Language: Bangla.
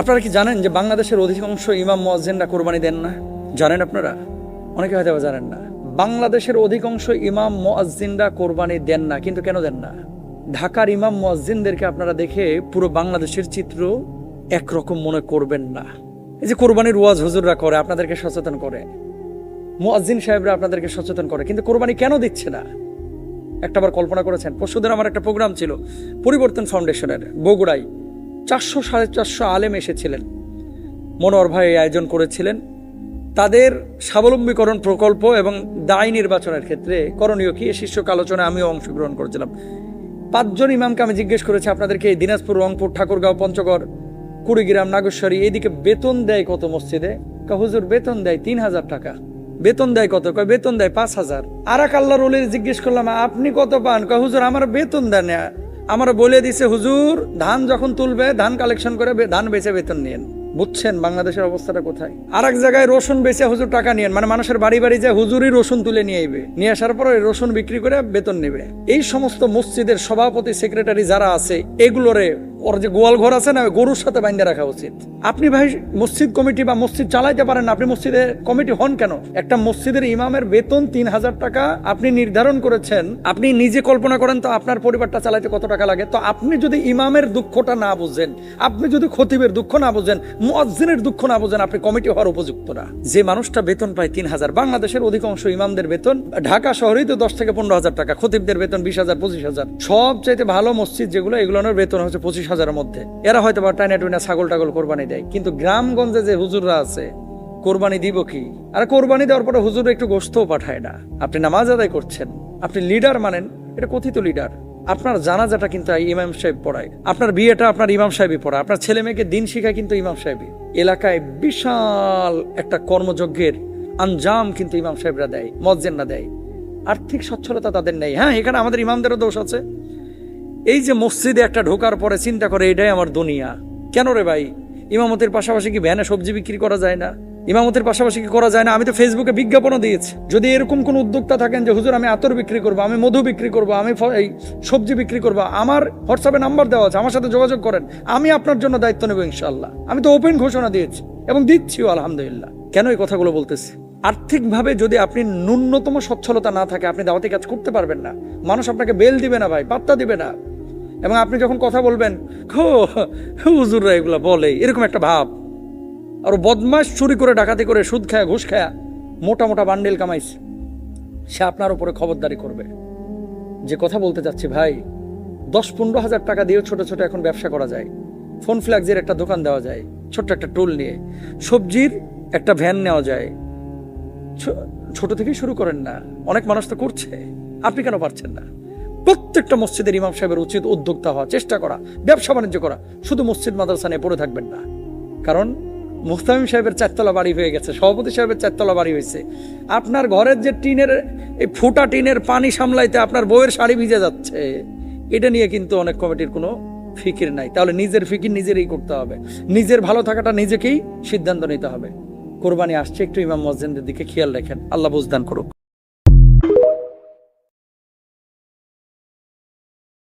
আপনারা কি জানেন যে বাংলাদেশের অধিকাংশ ইমাম মুয়াজ্জিনরা কোরবানি দেন না? জানেন আপনারা? অনেকে হয়তো জানেন না। বাংলাদেশের অধিকাংশ ইমাম মুয়াজ্জিনরা কোরবানি দেন না। কিন্তু কেন দেন না? ঢাকার ইমাম মুয়াজ্জিনদেরকে আপনারা দেখে পুরো বাংলাদেশের চিত্র একরকম মনে করবেন না। এই যে কোরবানির ওয়াজ হুজুররা করে, আপনাদেরকে সচেতন করে, মুয়াজ্জিন সাহেবরা আপনাদেরকে সচেতন করে, কিন্তু কোরবানি কেন দিচ্ছে না? একটাবার কল্পনা করেছেন? পরশুদিন আমার একটা প্রোগ্রাম ছিল পরিবর্তন ফাউন্ডেশনের বগুড়ায়। 400-450 আলেম এসেছিলেন। মনোহর ভাই আয়োজন করেছিলেন। তাদের স্বাবলম্বীকরণ প্রকল্প এবং দায় নির্বাচনের ক্ষেত্রে করণীয় কি, এই শীর্ষক আলোচনায় আমিও অংশগ্রহণ করেছিলাম। 5 জন ইমামকে আমি জিজ্ঞেস করেছি, আপনাদেরকে এই দিনাজপুর, রংপুর, ঠাকুরগাঁও, পঞ্চগড়, কুড়িগ্রাম, নাগেশ্বরী এদিকে বেতন দেয় কত মসজিদে? হুজুর বেতন দেয় 3000 টাকা। বেতন দেয় কত? বেতন দেয় 5000। আর এক আল্লাহর ওলির জিজ্ঞেস করলাম, আপনি কত পান? হুজুর আমার বেতন দেন না, আমার বলে দিছে হুজুর ধান যখন তুলবে ধান কালেকশন করে ধান বেচে বেতন নিয়েন। বুঝছেন বাংলাদেশের অবস্থাটা কোথায়? আর এক জায়গায় রসুন বেচে হুজুর টাকা নিয়েন, মানে মানুষের বাড়ি বাড়ি যায় হুজুরই রসুন তুলে নিয়ে আইবে, নিয়ে আসার পর রসুন বিক্রি করে বেতন নেবে। এই সমস্ত মসজিদের সভাপতি, সেক্রেটারি যারা আছে, এগুলোরে ওর যে গোয়াল ঘর আছে না, গরুর সাথে বাইন্ধে রাখা উচিত। আপনি ভাই মসজিদ কমিটি বা মসজিদ চালাইতে পারেন না, আপনি মসজিদের কমিটি হন কেন? একটা মসজিদের ইমামের বেতন 3000 টাকা আপনি নির্ধারণ করেছেন। আপনি নিজে কল্পনা করেন তো আপনার পরিবারটা চালাইতে কত টাকা লাগে। তো আপনি যদি ইমামের দুঃখটা না বুঝেন, আপনি যদি খতিবের দুঃখ না বুঝেন, মুয়াজ্জিনের দুঃখ না বুঝেন, আপনি কমিটি হওয়ার উপযুক্ত না। যে মানুষটা বেতন পায় 3000, বাংলাদেশের অধিকাংশ ইমামদের বেতন, ঢাকা শহরেই তো 10 থেকে 15,000 টাকা, খতিবদের বেতন 20,000, 25,000। সবচাইতে ভালো মসজিদ যেগুলো, এগুলোর বেতন হচ্ছে 25,000 মধ্যে। এরা হয়তো বা টাইনা টুইনা ছাগল টাগল কোরবানি দেয়, কিন্তু গ্রামগঞ্জে যে হুজুররা আছে কোরবানি দিব কি? আর কোরবানি দেওয়ার পরে হুজুর একটু গোশতও পাঠায় না। আপনি নামাজ আদায় করছেন, আপনি লিডার মানেন, এটা কথিত লিডার। আপনার জানাজাটা কিন্তু ইমাম সাহেব পড়ায়, আপনার বিয়েটা আপনার ইমাম সাহেবই পড়ায়, আপনার ছেলে মেয়েকে দিন শিখায় কিন্তু ইমাম সাহেবই। এলাকায় বিশাল একটা কর্মযজ্ঞের আঞ্জাম কিন্তু ইমাম সাহেবরা দেয়, মুয়াজ্জিনরা দেয়। আর্থিক সচ্ছলতা তাদের নেই। হ্যাঁ, এখানে আমাদের ইমামদেরও দোষ আছে। এই যে মসজিদে একটা ঢোকার পরে চিন্তা করে এটাই আমার দুনিয়া। কেন রে ভাই? ইমামতের পাশাপাশি কি ভ্যানে সবজি বিক্রি করা যায় না? ইমামতের পাশাপাশি কি করা যায় না? আমি তো ফেসবুকে বিজ্ঞাপনও দিয়েছি। যদি এরকম কোন উদ্যোক্তা থাকেন যে হুজুর আমি আতর বিক্রি করবো, আমি মধু বিক্রি করবো, আমি এই সবজি বিক্রি করবো, আমার হোয়াটসঅ্যাপে নাম্বার দেওয়া আছে, আমার সাথে যোগাযোগ করেন, আমি আপনার জন্য দায়িত্ব নেব ইনশাআল্লাহ। আমি তো ওপেন ঘোষণা দিয়েছি এবং দিচ্ছিও আলহামদুলিল্লাহ। কেন এই কথাগুলো বলতেছি? আর্থিকভাবে যদি আপনি ন্যূনতম সচ্ছলতা না থাকে, আপনি দাওয়াতি কাজ করতে পারবেন না। মানুষ আপনাকে বেল দিবে না ভাই, পাত্তা দিবে না। এবং আপনি যখন কথা বলবেন, হুজুররা এগুলা বলে, এরকম একটা ভাব। আর বদমাশ চুরি করে, ডাকাতি করে, সুদ খায়া, ঘুষ খায়া মোটা মোটা বান্ডেল কামাইছে, সে আপনার উপরে খবরদারি করবে। যে কথা বলতে চাচ্ছি ভাই, 10-15 হাজার টাকা দিয়েও ছোট ছোট এখন ব্যবসা করা যায়। ফোন ফ্ল্যাক্সের একটা দোকান দেওয়া যায়, ছোট্ট একটা টুল নিয়ে। সবজির একটা ভ্যান নেওয়া যায়। ছোট থেকেই শুরু করেন না, অনেক মানুষ তো করছে, আপনি কেন পারছেন না? প্রত্যেকটা মসজিদের ইমাম সাহেবের উচিত উদ্যোক্তা হওয়া, চেষ্টা করা, ব্যবসা বাণিজ্য করা। শুধু মসজিদ মাদ্রাসা নিয়ে পড়ে থাকবেন না। কারণ মুহতামিম সাহেবের 4 তলা বাড়ি হয়ে গেছে, সভাপতি সাহেবের 4 তলা বাড়ি হয়েছে। আপনার ঘরের যে টিনের, এই ফুটা টিনের পানি সামলাইতে আপনার বউয়ের শাড়ি ভিজে যাচ্ছে, এটা নিয়ে কিন্তু অনেক কমিটির কোনো ফিকির নাই। তাহলে নিজের ফিকির নিজেরই করতে হবে, নিজের ভালো থাকাটা নিজেকেই সিদ্ধান্ত নিতে হবে। কোরবানি আসছে, একটু ইমাম মুয়াজ্জিনদের দিকে খেয়াল রাখেন। আল্লাহ বুঝদান করুক।